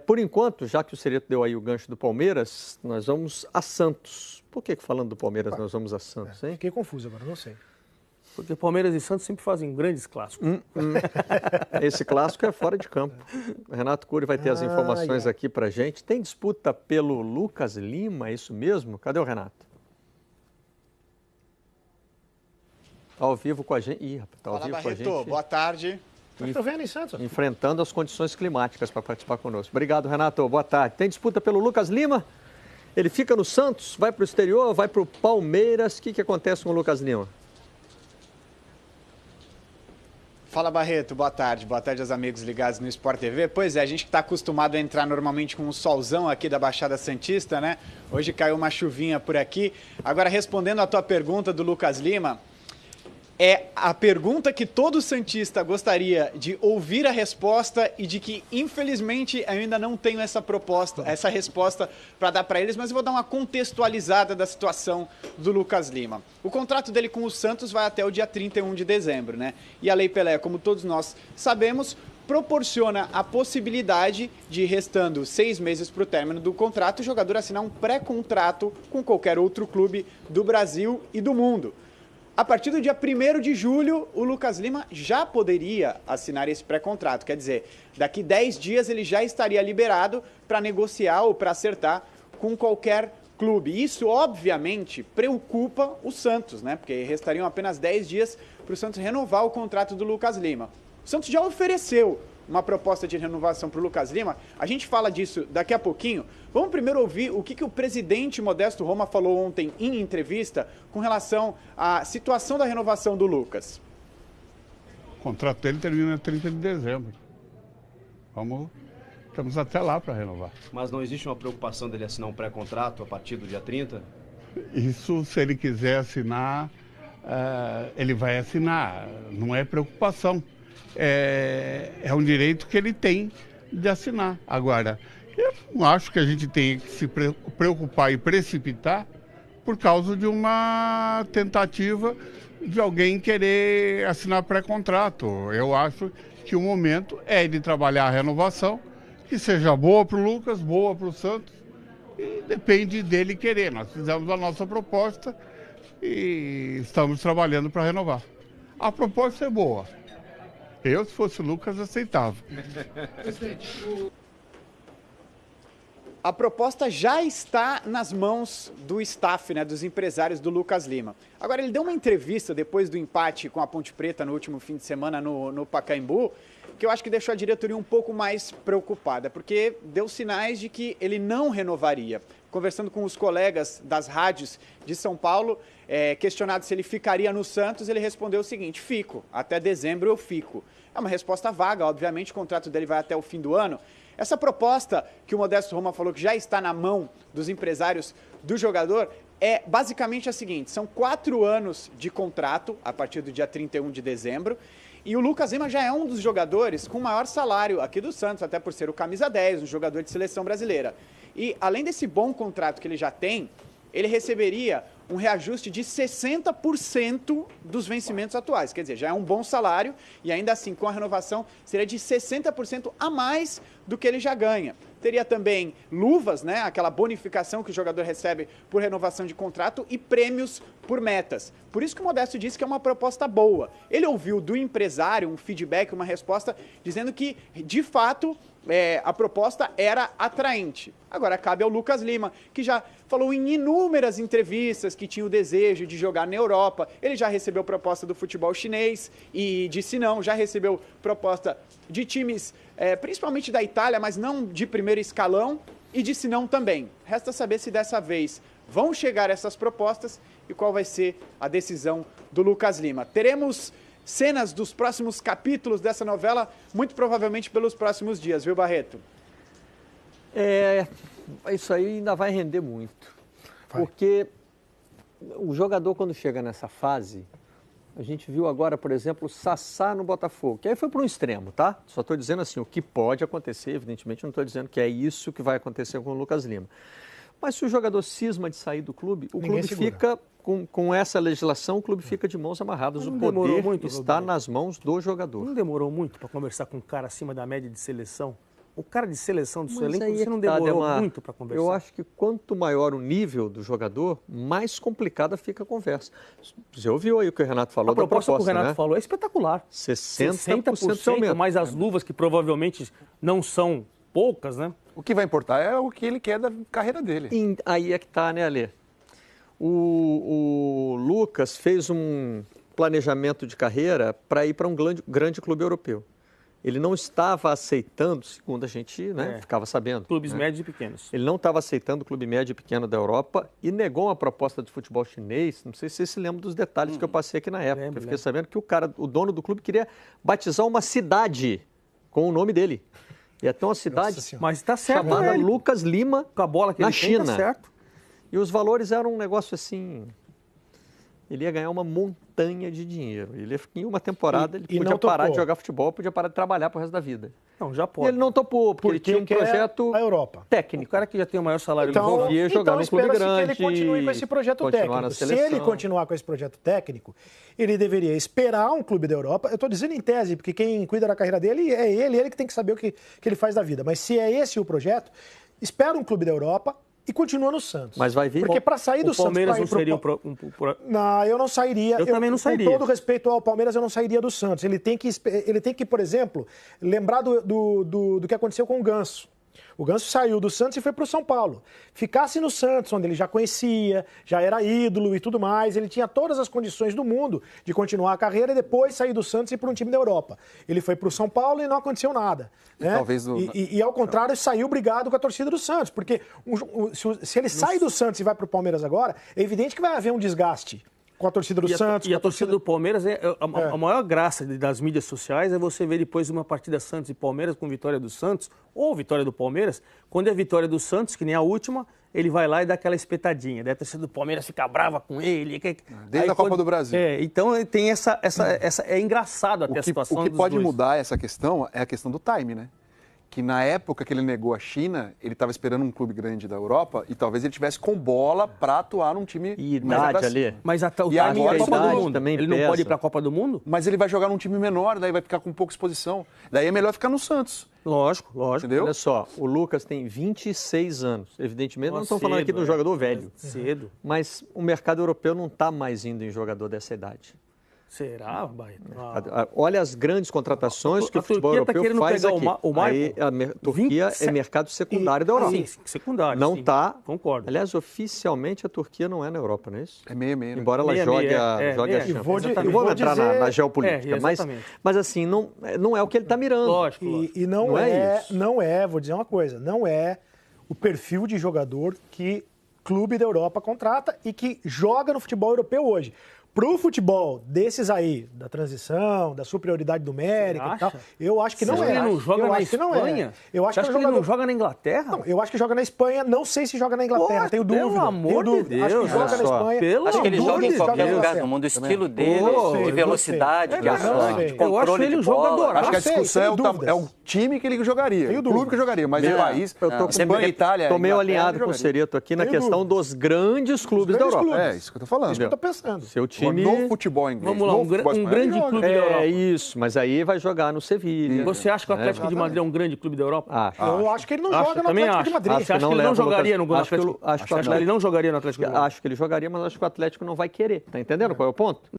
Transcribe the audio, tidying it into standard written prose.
Por enquanto, já que o Cereto deu aí o gancho do Palmeiras, nós vamos a Santos. Por que falando do Palmeiras nós vamos a Santos, hein? Fiquei confuso agora, não sei. Porque Palmeiras e Santos sempre fazem grandes clássicos. Esse clássico é fora de campo. O Renato Cury vai ter as informações aqui pra gente. Tem disputa pelo Lucas Lima, é isso mesmo? Cadê o Renato? Ao vivo com a gente. Ih, rapaz, tá ao Fala, vivo Barreto, com a gente. boa tarde. Estou vendo em Santos. Enfrentando as condições climáticas para participar conosco. Obrigado, Renato. Boa tarde. Tem disputa pelo Lucas Lima? Ele fica no Santos, vai para o exterior, vai para o Palmeiras. O que acontece com o Lucas Lima? Fala, Barreto, boa tarde. Boa tarde aos amigos ligados no Sport TV. Pois é, a gente está acostumado a entrar normalmente com um solzão aqui da Baixada Santista, né? Hoje caiu uma chuvinha por aqui. Agora, respondendo à tua pergunta do Lucas Lima, é a pergunta que todo santista gostaria de ouvir a resposta e de que, infelizmente, eu ainda não tenho essa resposta para dar para eles, mas eu vou dar uma contextualizada da situação do Lucas Lima. O contrato dele com o Santos vai até o dia 31 de dezembro, né? E a Lei Pelé, como todos nós sabemos, proporciona a possibilidade de, restando 6 meses para o término do contrato, o jogador assinar um pré-contrato com qualquer outro clube do Brasil e do mundo. A partir do dia 1º de julho, o Lucas Lima já poderia assinar esse pré-contrato. Quer dizer, daqui 10 dias ele já estaria liberado para negociar ou para acertar com qualquer clube. Isso, obviamente, preocupa o Santos, né? Porque restariam apenas 10 dias para o Santos renovar o contrato do Lucas Lima. O Santos já ofereceu uma proposta de renovação para o Lucas Lima. A gente fala disso daqui a pouquinho. Vamos primeiro ouvir o que o presidente Modesto Roma falou ontem em entrevista com relação à situação da renovação do Lucas. O contrato dele termina 30 de dezembro. Estamos até lá para renovar. Mas não existe uma preocupação dele assinar um pré-contrato a partir do dia 30? Isso, se ele quiser assinar, ele vai assinar. Não é preocupação. É um direito que ele tem de assinar. Agora, eu não acho que a gente tenha que se preocupar e precipitar por causa de uma tentativa de alguém querer assinar pré-contrato. Eu acho que o momento é ele trabalhar a renovação, que seja boa para o Lucas, boa para o Santos, e depende dele querer. Nós fizemos a nossa proposta e estamos trabalhando para renovar. A proposta é boa. Eu, se fosse o Lucas, aceitava. A proposta já está nas mãos do staff, né, dos empresários do Lucas Lima. Agora, ele deu uma entrevista depois do empate com a Ponte Preta no último fim de semana no Pacaembu, que eu acho que deixou a diretoria um pouco mais preocupada, porque deu sinais de que ele não renovaria. Conversando com os colegas das rádios de São Paulo, questionado se ele ficaria no Santos, ele respondeu o seguinte: fico, até dezembro eu fico. É uma resposta vaga, obviamente, o contrato dele vai até o fim do ano. Essa proposta que o Modesto Roma falou que já está na mão dos empresários do jogador é basicamente a seguinte: são 4 anos de contrato a partir do dia 31 de dezembro, e o Lucas Lima já é um dos jogadores com maior salário aqui do Santos, até por ser o camisa 10, um jogador de seleção brasileira. E além desse bom contrato que ele já tem, ele receberia um reajuste de 60% dos vencimentos atuais. Quer dizer, já é um bom salário e ainda assim, com a renovação, seria de 60% a mais do que ele já ganha. Teria também luvas, né, aquela bonificação que o jogador recebe por renovação de contrato, e prêmios por metas. Por isso que o Modesto disse que é uma proposta boa. Ele ouviu do empresário um feedback, uma resposta, dizendo que, de fato, a proposta era atraente. Agora cabe ao Lucas Lima, que já falou em inúmeras entrevistas que tinha o desejo de jogar na Europa. Ele já recebeu proposta do futebol chinês e disse não, já recebeu proposta de times, principalmente da Itália, mas não de primeiro escalão, e disse não também. Resta saber se dessa vez vão chegar essas propostas e qual vai ser a decisão do Lucas Lima. Teremos cenas dos próximos capítulos dessa novela, muito provavelmente pelos próximos dias, viu, Barreto? Isso aí ainda vai render muito. Porque o jogador, quando chega nessa fase, a gente viu agora, por exemplo, o Sassá no Botafogo, que aí foi para um extremo, tá? Só estou dizendo assim, o que pode acontecer, evidentemente não estou dizendo que é isso que vai acontecer com o Lucas Lima. Mas se o jogador cisma de sair do clube, o clube fica, com essa legislação, o clube fica de mãos amarradas. O poder está nas mãos do jogador. Não demorou muito para conversar com um cara acima da média de seleção o cara de seleção do seu Mas elenco, aí você é não que tá, demorou Ademar. muito para conversar. Eu acho que quanto maior o nível do jogador, mais complicada fica a conversa. Você ouviu aí o que o Renato falou A proposta que o Renato né? falou é espetacular. 60% de aumento. mais as luvas, que provavelmente não são poucas, né? O que vai importar é o que ele quer da carreira dele. E aí é que tá, né, Alê? O Lucas fez um planejamento de carreira para ir para um grande clube europeu. Ele não estava aceitando, segundo a gente ficava sabendo. Clubes né? médios e pequenos. Ele não estava aceitando o clube médio e pequeno da Europa e negou uma proposta de futebol chinês. Não sei se vocês se lembram dos detalhes que eu passei aqui na época. Eu fiquei sabendo que o dono do clube queria batizar uma cidade com o nome dele. E até uma cidade Mas está certo, chamada ele. Lucas Lima, Com a bola que na ele tem, China. tá certo. E os valores eram um negócio assim... Ele ia ganhar uma montanha de dinheiro. Em uma temporada ele E podia não parar de topou. jogar futebol, podia parar de trabalhar pro resto da vida. Não, já E pode. ele não topou, porque ele tinha um quer projeto a Europa. O técnico. cara que já tem o maior salário Então, do mundo. ia jogar num clube espera-se grande, que ele continue com esse projeto continuar na técnico. Se seleção. ele continuar com esse projeto técnico, ele deveria esperar um clube da Europa. Eu estou dizendo em tese, porque quem cuida da carreira dele é ele que tem que saber o que ele faz da vida. Mas se é esse o projeto, espera um clube da Europa e continua no Santos. Mas vai vir. Porque para sair do O Santos... Palmeiras pra não ir pro seria Não, eu não sairia. Eu também não sairia. Com todo respeito ao Palmeiras, eu não sairia do Santos. Ele tem que, por exemplo, lembrar do que aconteceu com o Ganso. O Ganso saiu do Santos e foi para o São Paulo. Ficasse no Santos, onde ele já conhecia, já era ídolo e tudo mais, ele tinha todas as condições do mundo de continuar a carreira e depois sair do Santos e ir para um time da Europa. Ele foi para o São Paulo e não aconteceu nada. Né? Talvez e ao contrário, saiu brigado com a torcida do Santos, porque se ele sai do Santos e vai para o Palmeiras agora, é evidente que vai haver um desgaste com a torcida do Santos. E a torcida do Palmeiras, a maior graça das mídias sociais é você ver depois de uma partida Santos e Palmeiras com vitória do Santos ou vitória do Palmeiras, quando é vitória do Santos, que nem a última, ele vai lá e dá aquela espetadinha. Daí a torcida do Palmeiras fica brava com ele. Desde a Copa do Brasil. Então tem essa é engraçado até a situação O que dos pode dois. mudar essa questão é a questão do time, né? Que na época que ele negou a China, ele estava esperando um clube grande da Europa e talvez ele tivesse com bola para atuar num time E mais idade pra cima. ali. Mas o E timing agora é a Copa a do idade Mundo. também Ele não pesa. pode ir para a Copa do Mundo? Mas ele vai jogar num time menor, daí vai ficar com pouca exposição. Daí é melhor ficar no Santos, Lógico. entendeu? Olha só, o Lucas tem 26 anos. Evidentemente, não estamos falando aqui de um Cedo, jogador velho. Cedo. Mas o mercado europeu não está mais indo em jogador dessa idade. Será, Barreto? Olha as grandes contratações que A o futebol Turquia tá europeu querendo faz pegar aqui. o Maicon. Aí a Turquia 27 é mercado secundário da Europa. Sim, secundário. Não sim. está. Concordo. Aliás, oficialmente a Turquia não é na Europa, não é isso? É meio. Embora ela Meia, jogue meia, a meia. Champions. vou Não vou entrar na geopolítica, mas exatamente. assim, não é o que ele está mirando. Lógico. E Não é isso. vou dizer uma coisa, não é o perfil de jogador que clube da Europa contrata e que joga no futebol europeu hoje. Pro futebol desses aí, da transição, da superioridade numérica Você e tal, acha? eu acho que Você não acha é. que ele não joga eu na acho que não Espanha? é. Eu acho Você acha que que ele jogador... não joga na Inglaterra? Não, eu acho que joga na Espanha, não sei se joga na Inglaterra, Pô, tenho dúvida. pelo amor tenho de dúvida. Acho Deus, que joga olha na só. Espanha. Pelo Acho que ele amor joga de em qualquer Deus. lugar do mundo. O estilo dele, Não de sei, velocidade, não de sei. ação, Não sei. de Eu controle acho ele de um bola. jogador. Acho que a sei, discussão sem é dúvidas. o time que ele jogaria, Tenho o clube dúvida. que jogaria, mas o país, Eu tô Espanha, Itália, Tô meio Inglaterra, alinhado com o jogaria. Cereto aqui na Tenho questão dúvida. dos grandes clubes da grandes Europa. clubes. É, isso que eu tô falando. Isso que eu tô pensando. Seu time... No futebol inglês. Vamos lá, no um futebol espanhol, grande ele joga. clube da Europa. É isso, mas aí vai jogar no Sevilha. Você acha que o Atlético de Madrid é um grande clube da Europa? Acho. Eu acho que ele não Acho, joga eu no também Atlético acho. de Madrid. Você acha que ele leva não o jogaria Lucas- no acho que Atlético? ele- acho que o Você acha que ele não jogaria no Atlético de Madrid? Acho que ele jogaria, mas acho que o Atlético não vai querer. Tá entendendo qual é o ponto?